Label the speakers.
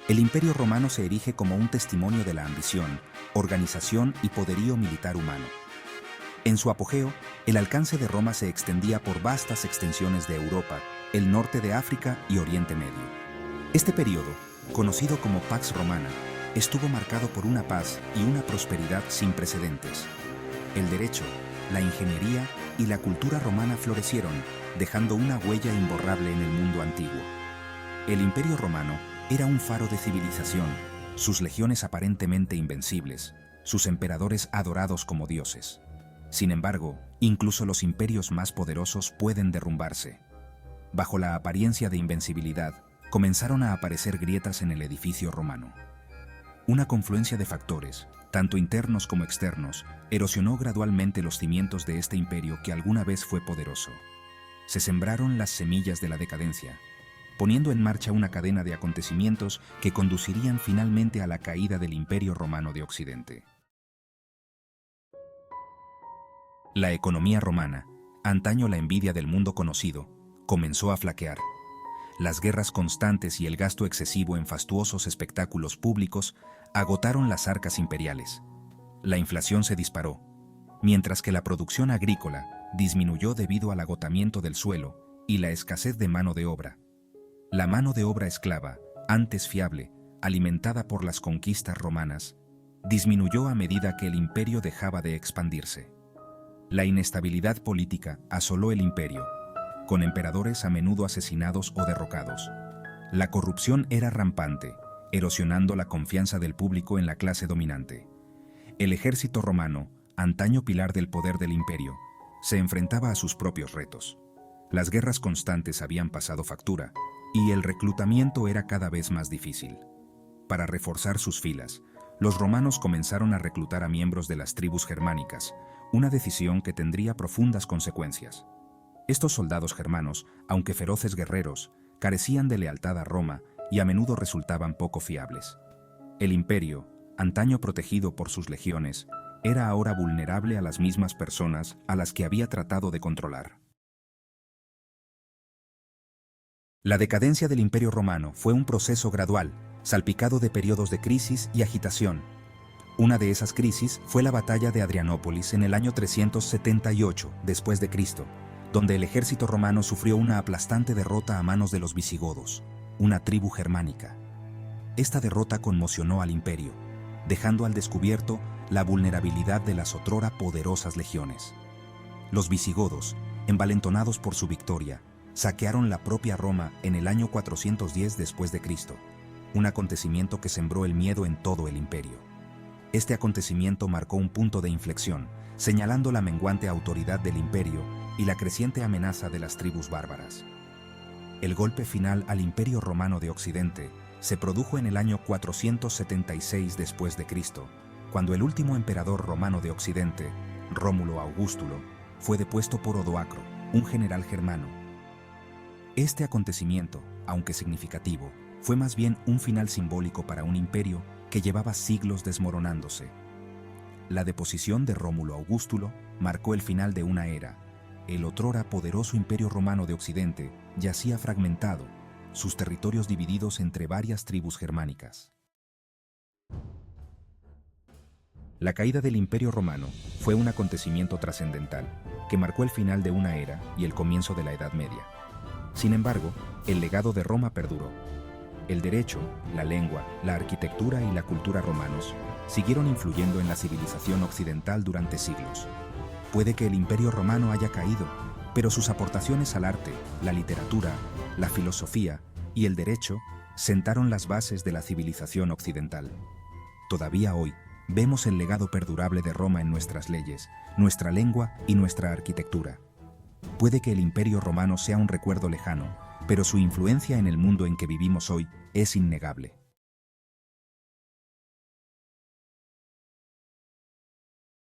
Speaker 1: El Imperio Romano se erige como un testimonio de la ambición, organización y poderío militar humano. En su apogeo, el alcance de Roma se extendía por vastas extensiones de Europa, el norte de África y Oriente Medio. Este periodo, conocido como Pax Romana, estuvo marcado por una paz y una prosperidad sin precedentes. El derecho, la ingeniería y la cultura romana florecieron, dejando una huella imborrable en el mundo antiguo. El Imperio Romano era un faro de civilización, sus legiones aparentemente invencibles, sus emperadores adorados como dioses. Sin embargo, incluso los imperios más poderosos pueden derrumbarse. Bajo la apariencia de invencibilidad, comenzaron a aparecer grietas en el edificio romano. Una confluencia de factores, tanto internos como externos, erosionó gradualmente los cimientos de este imperio que alguna vez fue poderoso. Se sembraron las semillas de la decadencia, poniendo en marcha una cadena de acontecimientos que conducirían finalmente a la caída del Imperio Romano de Occidente. La economía romana, antaño la envidia del mundo conocido, comenzó a flaquear. Las guerras constantes y el gasto excesivo en fastuosos espectáculos públicos agotaron las arcas imperiales. La inflación se disparó, mientras que la producción agrícola disminuyó debido al agotamiento del suelo y la escasez de mano de obra. La mano de obra esclava, antes fiable, alimentada por las conquistas romanas, disminuyó a medida que el imperio dejaba de expandirse. La inestabilidad política asoló el imperio, con emperadores a menudo asesinados o derrocados. La corrupción era rampante, erosionando la confianza del público en la clase dominante. El ejército romano, antaño pilar del poder del imperio, se enfrentaba a sus propios retos. Las guerras constantes habían pasado factura, y el reclutamiento era cada vez más difícil. Para reforzar sus filas, los romanos comenzaron a reclutar a miembros de las tribus germánicas, una decisión que tendría profundas consecuencias. Estos soldados germanos, aunque feroces guerreros, carecían de lealtad a Roma y a menudo resultaban poco fiables. El imperio, antaño protegido por sus legiones, era ahora vulnerable a las mismas personas a las que había tratado de controlar. La decadencia del Imperio Romano fue un proceso gradual, salpicado de periodos de crisis y agitación. Una de esas crisis fue la batalla de Adrianópolis en el año 378 después de Cristo, donde el ejército romano sufrió una aplastante derrota a manos de los visigodos, una tribu germánica. Esta derrota conmocionó al imperio, dejando al descubierto la vulnerabilidad de las otrora poderosas legiones. Los visigodos, envalentonados por su victoria, saquearon la propia Roma en el año 410 después de Cristo, un acontecimiento que sembró el miedo en todo el imperio. Este acontecimiento marcó un punto de inflexión, señalando la menguante autoridad del imperio y la creciente amenaza de las tribus bárbaras. El golpe final al Imperio Romano de Occidente se produjo en el año 476 después de Cristo, cuando el último emperador romano de Occidente, Rómulo Augustulo, fue depuesto por Odoacro, un general germano. Este acontecimiento, aunque significativo, fue más bien un final simbólico para un imperio que llevaba siglos desmoronándose. La deposición de Rómulo Augustulo marcó el final de una era. El otrora poderoso Imperio Romano de Occidente yacía fragmentado, sus territorios divididos entre varias tribus germánicas. La caída del Imperio Romano fue un acontecimiento trascendental que marcó el final de una era y el comienzo de la Edad Media. Sin embargo, el legado de Roma perduró. El derecho, la lengua, la arquitectura y la cultura romanos siguieron influyendo en la civilización occidental durante siglos. Puede que el Imperio Romano haya caído, pero sus aportaciones al arte, la literatura, la filosofía y el derecho sentaron las bases de la civilización occidental. Todavía hoy, vemos el legado perdurable de Roma en nuestras leyes, nuestra lengua y nuestra arquitectura. Puede que el Imperio Romano sea un recuerdo lejano, pero su influencia en el mundo en que vivimos hoy es innegable.